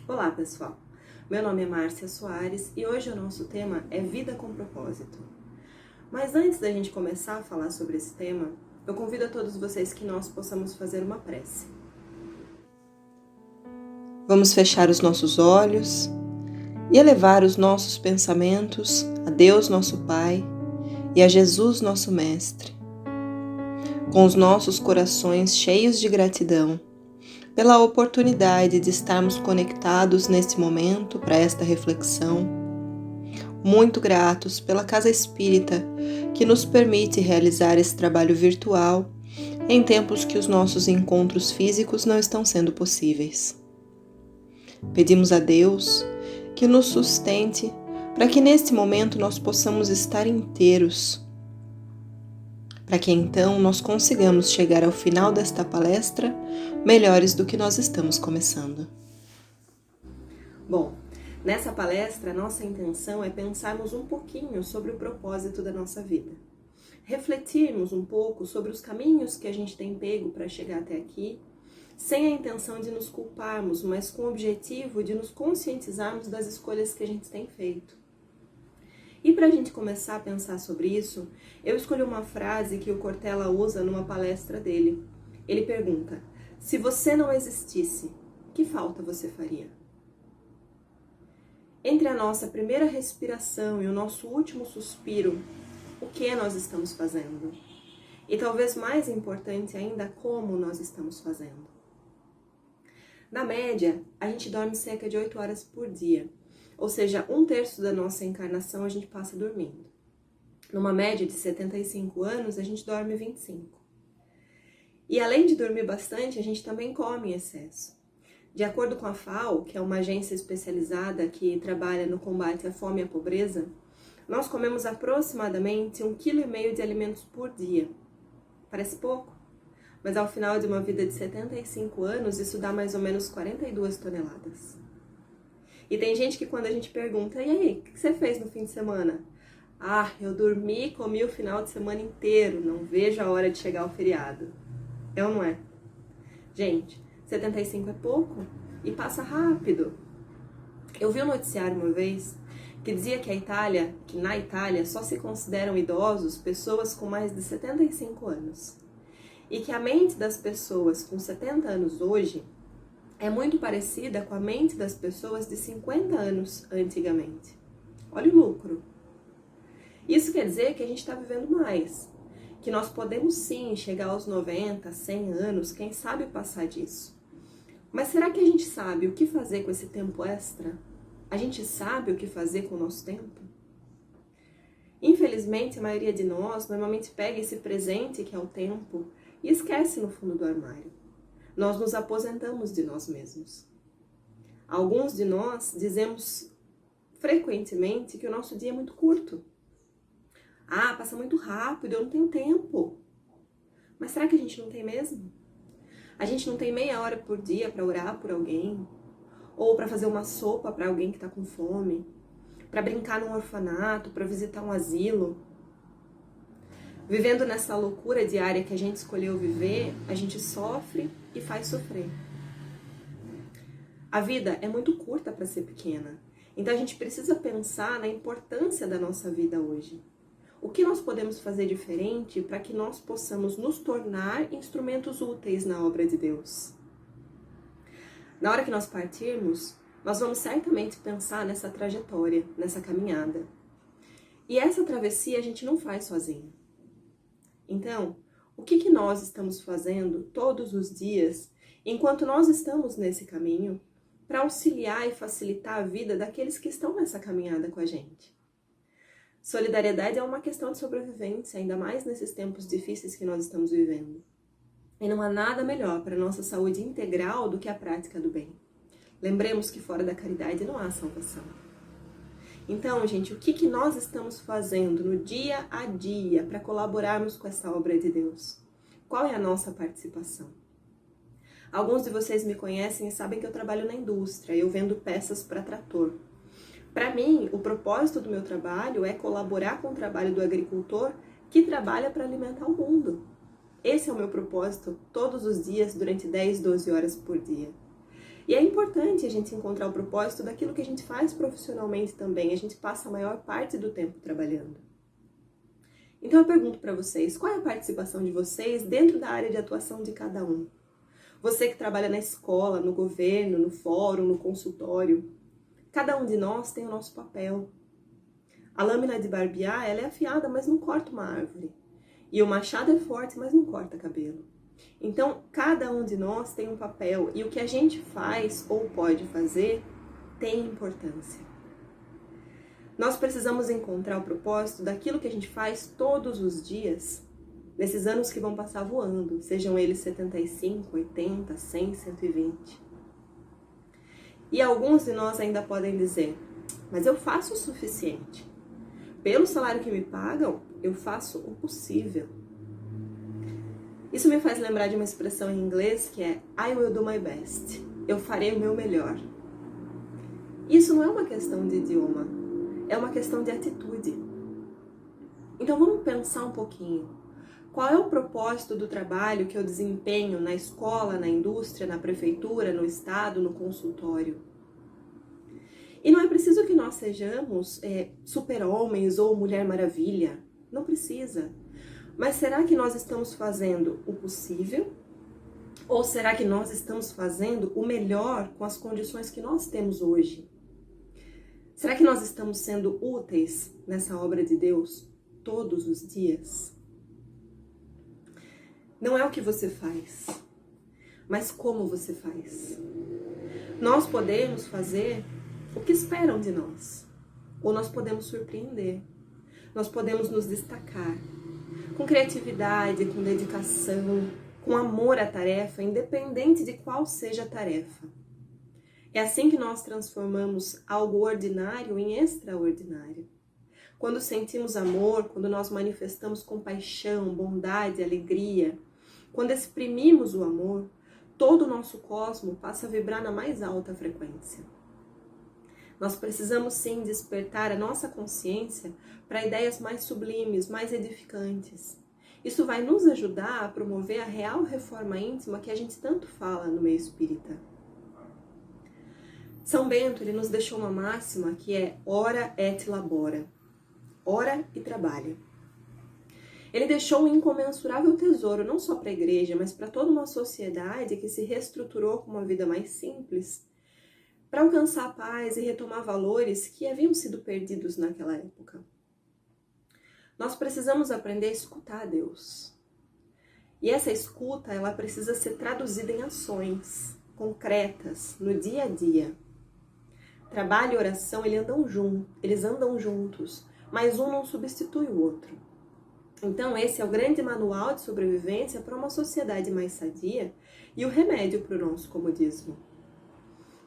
Olá pessoal, meu nome é Márcia Soares e hoje o nosso tema é Vida com Propósito. Mas antes da gente começar a falar sobre esse tema, eu convido a todos vocês que nós possamos fazer uma prece. Vamos fechar os nossos olhos e elevar os nossos pensamentos a Deus nosso Pai e a Jesus nosso Mestre, com os nossos corações cheios de gratidão pela oportunidade de estarmos conectados neste momento para esta reflexão. Muito gratos pela Casa Espírita que nos permite realizar esse trabalho virtual em tempos que os nossos encontros físicos não estão sendo possíveis. Pedimos a Deus que nos sustente para que neste momento nós possamos estar inteiros, para que então nós consigamos chegar ao final desta palestra melhores do que nós estamos começando. Bom, nessa palestra, nossa intenção é pensarmos um pouquinho sobre o propósito da nossa vida. Refletirmos um pouco sobre os caminhos que a gente tem pego para chegar até aqui, sem a intenção de nos culparmos, mas com o objetivo de nos conscientizarmos das escolhas que a gente tem feito. E para a gente começar a pensar sobre isso, eu escolhi uma frase que o Cortella usa numa palestra dele. Ele pergunta: se você não existisse, que falta você faria? Entre a nossa primeira respiração e o nosso último suspiro, o que nós estamos fazendo? E talvez mais importante ainda, como nós estamos fazendo? Na média, a gente dorme cerca de 8 horas por dia. Ou seja, 1/3 da nossa encarnação a gente passa dormindo. Numa média de 75 anos, a gente dorme 25. E além de dormir bastante, a gente também come em excesso. De acordo com a FAO, que é uma agência especializada que trabalha no combate à fome e à pobreza, nós comemos aproximadamente 1,5 kg de alimentos por dia. Parece pouco, mas ao final de uma vida de 75 anos, isso dá mais ou menos 42 toneladas. E tem gente que quando a gente pergunta, e aí, o que você fez no fim de semana? Ah, eu dormi e comi o final de semana inteiro, não vejo a hora de chegar o feriado. É ou não é? Gente, 75 é pouco e passa rápido. Eu vi um noticiário uma vez que dizia que na Itália só se consideram idosos pessoas com mais de 75 anos. E que a mente das pessoas com 70 anos hoje é muito parecida com a mente das pessoas de 50 anos antigamente. Olha o lucro. Isso quer dizer que a gente está vivendo mais, que nós podemos sim chegar aos 90, 100 anos, quem sabe passar disso. Mas será que a gente sabe o que fazer com esse tempo extra? A gente sabe o que fazer com o nosso tempo? Infelizmente, a maioria de nós normalmente pega esse presente que é o tempo e esquece no fundo do armário. Nós nos aposentamos de nós mesmos. Alguns de nós dizemos frequentemente que o nosso dia é muito curto. Ah, passa muito rápido, eu não tenho tempo. Mas será que a gente não tem mesmo? A gente não tem meia hora por dia para orar por alguém? Ou para fazer uma sopa para alguém que está com fome? Para brincar num orfanato, para visitar um asilo? Vivendo nessa loucura diária que a gente escolheu viver, a gente sofre e faz sofrer. A vida é muito curta para ser pequena, então a gente precisa pensar na importância da nossa vida hoje. O que nós podemos fazer diferente para que nós possamos nos tornar instrumentos úteis na obra de Deus? Na hora que nós partirmos, nós vamos certamente pensar nessa trajetória, nessa caminhada. E essa travessia a gente não faz sozinho. Então, o que nós estamos fazendo todos os dias, enquanto nós estamos nesse caminho, para auxiliar e facilitar a vida daqueles que estão nessa caminhada com a gente? Solidariedade é uma questão de sobrevivência, ainda mais nesses tempos difíceis que nós estamos vivendo. E não há nada melhor para a nossa saúde integral do que a prática do bem. Lembremos que fora da caridade não há salvação. Então, gente, o que nós estamos fazendo no dia a dia para colaborarmos com essa obra de Deus? Qual é a nossa participação? Alguns de vocês me conhecem e sabem que eu trabalho na indústria, eu vendo peças para trator. Para mim, o propósito do meu trabalho é colaborar com o trabalho do agricultor que trabalha para alimentar o mundo. Esse é o meu propósito todos os dias, durante 10, 12 horas por dia. E é importante a gente encontrar o propósito daquilo que a gente faz profissionalmente também. A gente passa a maior parte do tempo trabalhando. Então eu pergunto para vocês, qual é a participação de vocês dentro da área de atuação de cada um? Você que trabalha na escola, no governo, no fórum, no consultório. Cada um de nós tem o nosso papel. A lâmina de barbear, ela é afiada, mas não corta uma árvore. E o machado é forte, mas não corta cabelo. Então, cada um de nós tem um papel e o que a gente faz ou pode fazer tem importância. Nós precisamos encontrar o propósito daquilo que a gente faz todos os dias, nesses anos que vão passar voando, sejam eles 75, 80, 100, 120. E alguns de nós ainda podem dizer, mas eu faço o suficiente. Pelo salário que me pagam, eu faço o possível. Isso me faz lembrar de uma expressão em inglês que é I will do my best. Eu farei o meu melhor. Isso não é uma questão de idioma, é uma questão de atitude. Então vamos pensar um pouquinho. Qual é o propósito do trabalho que eu desempenho na escola, na indústria, na prefeitura, no estado, no consultório? E não é preciso que nós sejamos super-homens ou Mulher Maravilha. Não precisa. Mas será que nós estamos fazendo o possível? Ou será que nós estamos fazendo o melhor com as condições que nós temos hoje? Será que nós estamos sendo úteis nessa obra de Deus todos os dias? Não é o que você faz, mas como você faz. Nós podemos fazer o que esperam de nós, ou nós podemos surpreender, nós podemos nos destacar, com criatividade, com dedicação, com amor à tarefa, independente de qual seja a tarefa. É assim que nós transformamos algo ordinário em extraordinário. Quando sentimos amor, quando nós manifestamos compaixão, bondade, alegria, quando exprimimos o amor, todo o nosso cosmo passa a vibrar na mais alta frequência. Nós precisamos sim despertar a nossa consciência para ideias mais sublimes, mais edificantes. Isso vai nos ajudar a promover a real reforma íntima que a gente tanto fala no meio espírita. São Bento, ele nos deixou uma máxima que é ora et labora, ora e trabalha. Ele deixou um incomensurável tesouro não só para a igreja, mas para toda uma sociedade que se reestruturou com uma vida mais simples, para alcançar a paz e retomar valores que haviam sido perdidos naquela época. Nós precisamos aprender a escutar a Deus. E essa escuta, ela precisa ser traduzida em ações concretas, no dia a dia. Trabalho e oração, eles andam juntos, mas um não substitui o outro. Então esse é o grande manual de sobrevivência para uma sociedade mais sadia e o remédio para o nosso comodismo.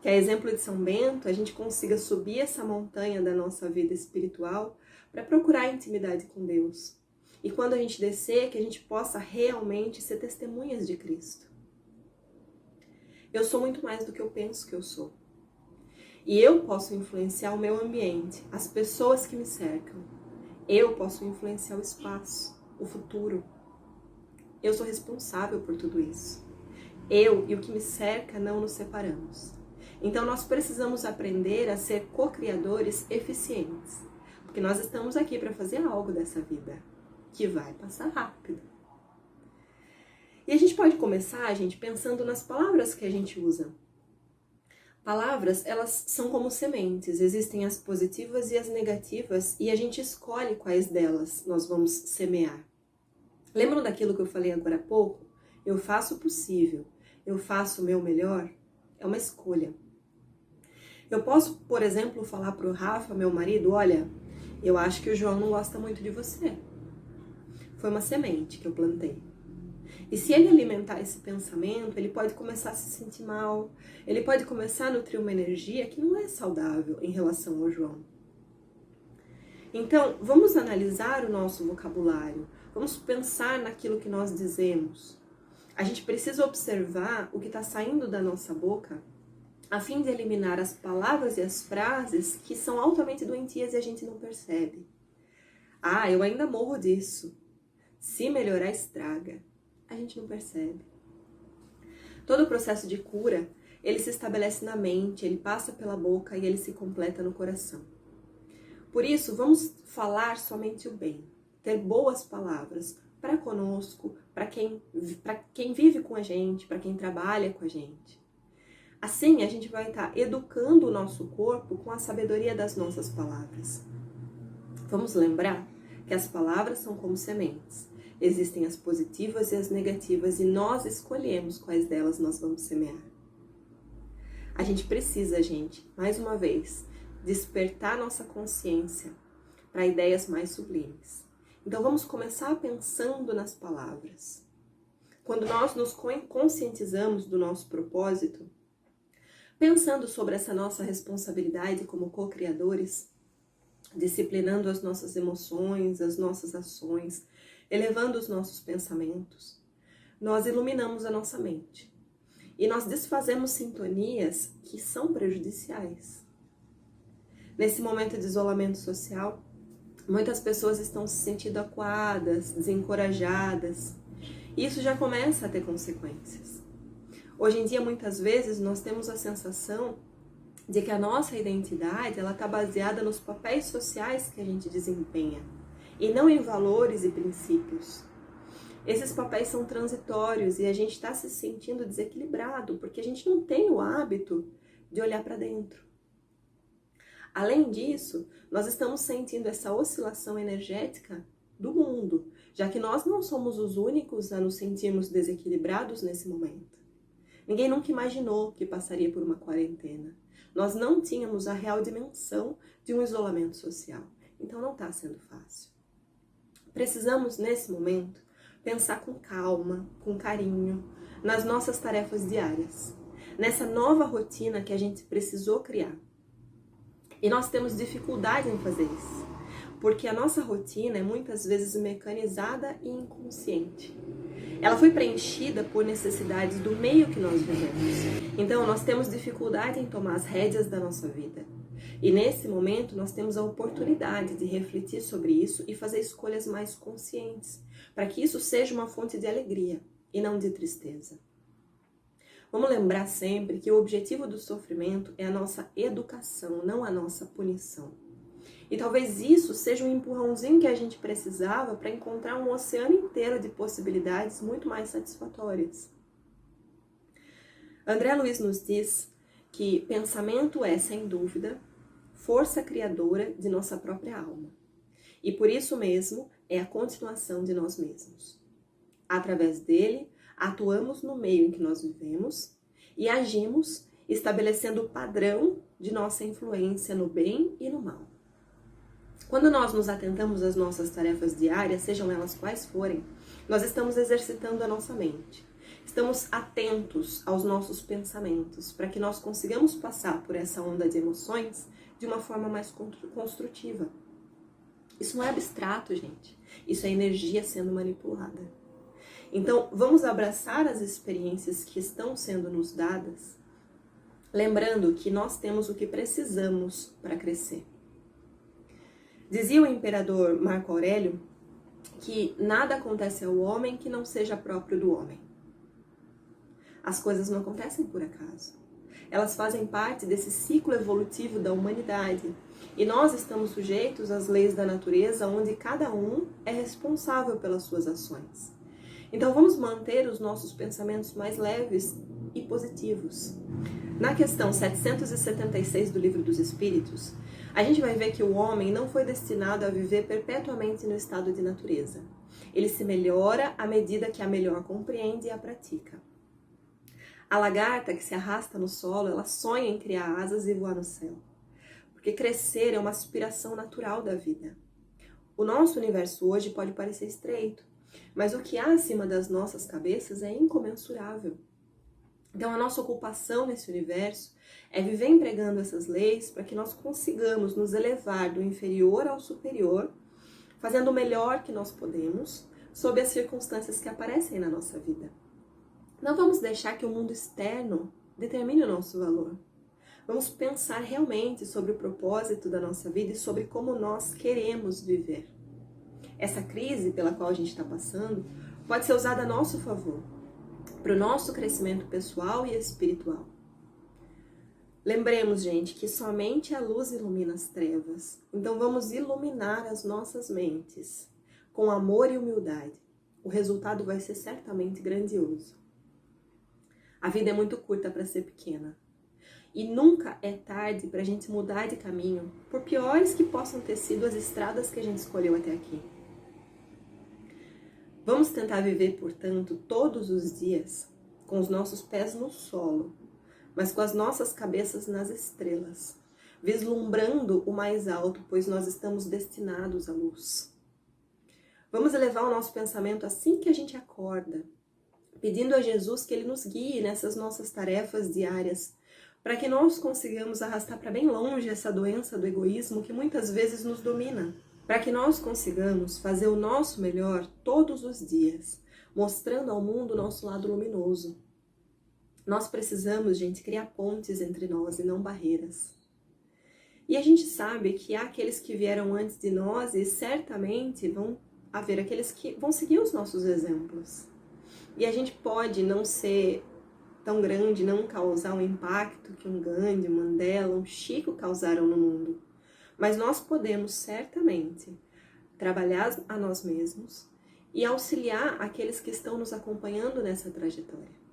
Que a exemplo de São Bento, a gente consiga subir essa montanha da nossa vida espiritual para procurar intimidade com Deus. E quando a gente descer, que a gente possa realmente ser testemunhas de Cristo. Eu sou muito mais do que eu penso que eu sou. E eu posso influenciar o meu ambiente, as pessoas que me cercam. Eu posso influenciar o espaço, o futuro. Eu sou responsável por tudo isso. Eu e o que me cerca não nos separamos. Então nós precisamos aprender a ser co-criadores eficientes. Porque nós estamos aqui para fazer algo dessa vida, que vai passar rápido. E a gente pode começar, gente, pensando nas palavras que a gente usa. Palavras, elas são como sementes, existem as positivas e as negativas, e a gente escolhe quais delas nós vamos semear. Lembram daquilo que eu falei agora há pouco? Eu faço o possível, eu faço o meu melhor? É uma escolha. Eu posso, por exemplo, falar para o Rafa, meu marido, olha, eu acho que o João não gosta muito de você. Foi uma semente que eu plantei. E se ele alimentar esse pensamento, ele pode começar a se sentir mal, ele pode começar a nutrir uma energia que não é saudável em relação ao João. Então, vamos analisar o nosso vocabulário, vamos pensar naquilo que nós dizemos. A gente precisa observar o que está saindo da nossa boca, a fim de eliminar as palavras e as frases que são altamente doentias e a gente não percebe. Ah, eu ainda morro disso. Se melhorar, estraga. A gente não percebe. Todo o processo de cura, ele se estabelece na mente, ele passa pela boca e ele se completa no coração. Por isso, vamos falar somente o bem, ter boas palavras para conosco, para quem vive com a gente, para quem trabalha com a gente. Assim, a gente vai estar educando o nosso corpo com a sabedoria das nossas palavras. Vamos lembrar que as palavras são como sementes. Existem as positivas e as negativas e nós escolhemos quais delas nós vamos semear. A gente precisa, mais uma vez, despertar nossa consciência para ideias mais sublimes. Então vamos começar pensando nas palavras. Quando nós nos conscientizamos do nosso propósito, pensando sobre essa nossa responsabilidade como co-criadores, disciplinando as nossas emoções, as nossas ações, elevando os nossos pensamentos, nós iluminamos a nossa mente. E nós desfazemos sintonias que são prejudiciais. Nesse momento de isolamento social, muitas pessoas estão se sentindo acuadas, desencorajadas. E isso já começa a ter consequências. Hoje em dia, muitas vezes, nós temos a sensação de que a nossa identidade está baseada nos papéis sociais que a gente desempenha, e não em valores e princípios. Esses papéis são transitórios e a gente está se sentindo desequilibrado, porque a gente não tem o hábito de olhar para dentro. Além disso, nós estamos sentindo essa oscilação energética do mundo, já que nós não somos os únicos a nos sentirmos desequilibrados nesse momento. Ninguém nunca imaginou que passaria por uma quarentena. Nós não tínhamos a real dimensão de um isolamento social, então não está sendo fácil. Precisamos, nesse momento, pensar com calma, com carinho, nas nossas tarefas diárias, nessa nova rotina que a gente precisou criar. E nós temos dificuldade em fazer isso, porque a nossa rotina é muitas vezes mecanizada e inconsciente. Ela foi preenchida por necessidades do meio que nós vivemos. Então, nós temos dificuldade em tomar as rédeas da nossa vida. E nesse momento, nós temos a oportunidade de refletir sobre isso e fazer escolhas mais conscientes, para que isso seja uma fonte de alegria e não de tristeza. Vamos lembrar sempre que o objetivo do sofrimento é a nossa educação, não a nossa punição. E talvez isso seja um empurrãozinho que a gente precisava para encontrar um oceano inteiro de possibilidades muito mais satisfatórias. André Luiz nos diz que pensamento é, sem dúvida, força criadora de nossa própria alma. E por isso mesmo é a continuação de nós mesmos. Através dele, atuamos no meio em que nós vivemos e agimos estabelecendo o padrão de nossa influência no bem e no mal. Quando nós nos atentamos às nossas tarefas diárias, sejam elas quais forem, nós estamos exercitando a nossa mente. Estamos atentos aos nossos pensamentos, para que nós consigamos passar por essa onda de emoções de uma forma mais construtiva. Isso não é abstrato, gente. Isso é energia sendo manipulada. Então, vamos abraçar as experiências que estão sendo nos dadas, lembrando que nós temos o que precisamos para crescer. Dizia o imperador Marco Aurélio que nada acontece ao homem que não seja próprio do homem. As coisas não acontecem por acaso. Elas fazem parte desse ciclo evolutivo da humanidade. E nós estamos sujeitos às leis da natureza, onde cada um é responsável pelas suas ações. Então vamos manter os nossos pensamentos mais leves e positivos. Na questão 776 do Livro dos Espíritos, a gente vai ver que o homem não foi destinado a viver perpetuamente no estado de natureza. Ele se melhora à medida que a melhor compreende e a pratica. A lagarta que se arrasta no solo, ela sonha em criar asas e voar no céu. Porque crescer é uma aspiração natural da vida. O nosso universo hoje pode parecer estreito, mas o que há acima das nossas cabeças é incomensurável. Então a nossa ocupação nesse universo é viver empregando essas leis para que nós consigamos nos elevar do inferior ao superior, fazendo o melhor que nós podemos, sob as circunstâncias que aparecem na nossa vida. Não vamos deixar que o mundo externo determine o nosso valor. Vamos pensar realmente sobre o propósito da nossa vida e sobre como nós queremos viver. Essa crise pela qual a gente está passando pode ser usada a nosso favor, para o nosso crescimento pessoal e espiritual. Lembremos, gente, que somente a luz ilumina as trevas. Então vamos iluminar as nossas mentes com amor e humildade. O resultado vai ser certamente grandioso. A vida é muito curta para ser pequena. E nunca é tarde para a gente mudar de caminho, por piores que possam ter sido as estradas que a gente escolheu até aqui. Vamos tentar viver, portanto, todos os dias com os nossos pés no solo, mas com as nossas cabeças nas estrelas, vislumbrando o mais alto, pois nós estamos destinados à luz. Vamos elevar o nosso pensamento assim que a gente acorda, pedindo a Jesus que Ele nos guie nessas nossas tarefas diárias, para que nós consigamos arrastar para bem longe essa doença do egoísmo que muitas vezes nos domina, para que nós consigamos fazer o nosso melhor todos os dias, mostrando ao mundo o nosso lado luminoso. Nós precisamos, gente, criar pontes entre nós e não barreiras. E a gente sabe que há aqueles que vieram antes de nós e certamente vão haver aqueles que vão seguir os nossos exemplos. E a gente pode não ser tão grande, não causar o impacto que um Gandhi, um Mandela, um Chico causaram no mundo. Mas nós podemos certamente trabalhar a nós mesmos e auxiliar aqueles que estão nos acompanhando nessa trajetória.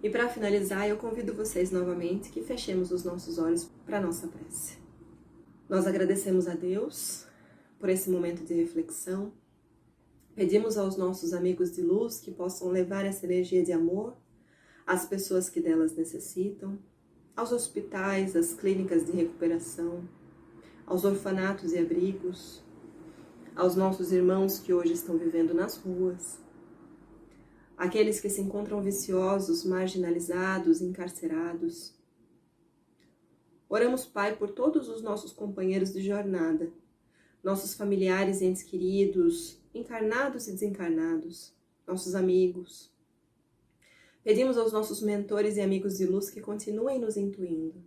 E para finalizar, eu convido vocês novamente que fechemos os nossos olhos para a nossa prece. Nós agradecemos a Deus por esse momento de reflexão. Pedimos aos nossos amigos de luz que possam levar essa energia de amor às pessoas que delas necessitam, aos hospitais, às clínicas de recuperação, aos orfanatos e abrigos, aos nossos irmãos que hoje estão vivendo nas ruas, aqueles que se encontram viciosos, marginalizados, encarcerados. Oramos, Pai, por todos os nossos companheiros de jornada, nossos familiares e entes queridos, encarnados e desencarnados, nossos amigos. Pedimos aos nossos mentores e amigos de luz que continuem nos intuindo,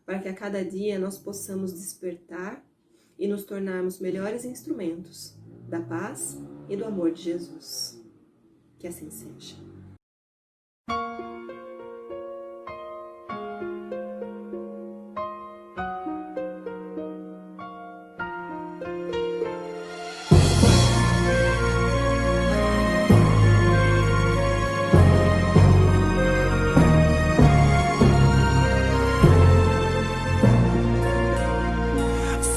para que a cada dia nós possamos despertar e nos tornarmos melhores instrumentos da paz e do amor de Jesus. Que assim seja.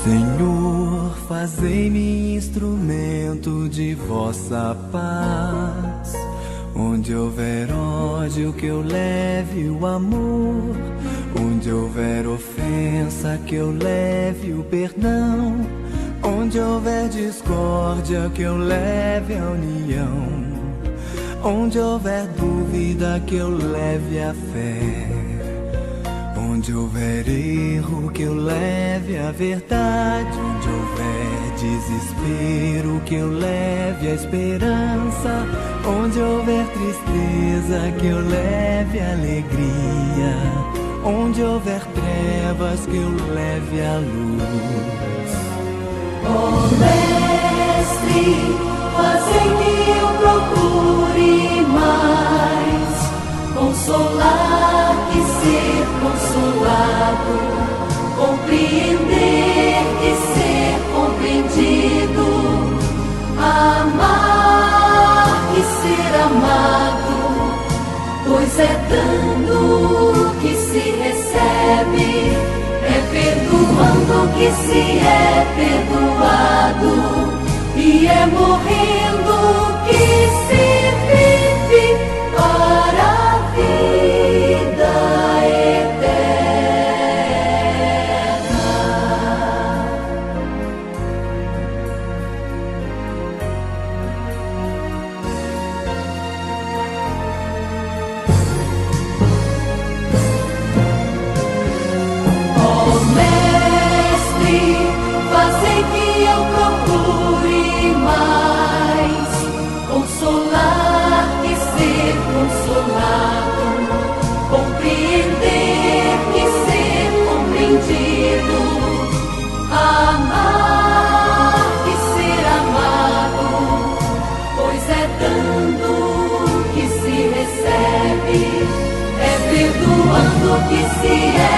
Senhor, fazei-me instrumento de vossa paz. Onde houver ódio, que eu leve o amor. Onde houver ofensa, que eu leve o perdão. Onde houver discórdia, que eu leve a união. Onde houver dúvida, que eu leve a fé. Onde houver erro, que eu leve a verdade. Onde houver desespero, que eu leve a esperança. Onde houver tristeza, que eu leve a alegria. Onde houver trevas, que eu leve a luz. Ó Mestre, fazei que eu procure mais consolar que ser consolado, compreender que ser compreendido, amar que ser amado, pois é dando que se recebe, é perdoando que se é perdoado, e é morrendo que se vive para a vida eterna. Ó Mestre, fazei que eu procure mais que se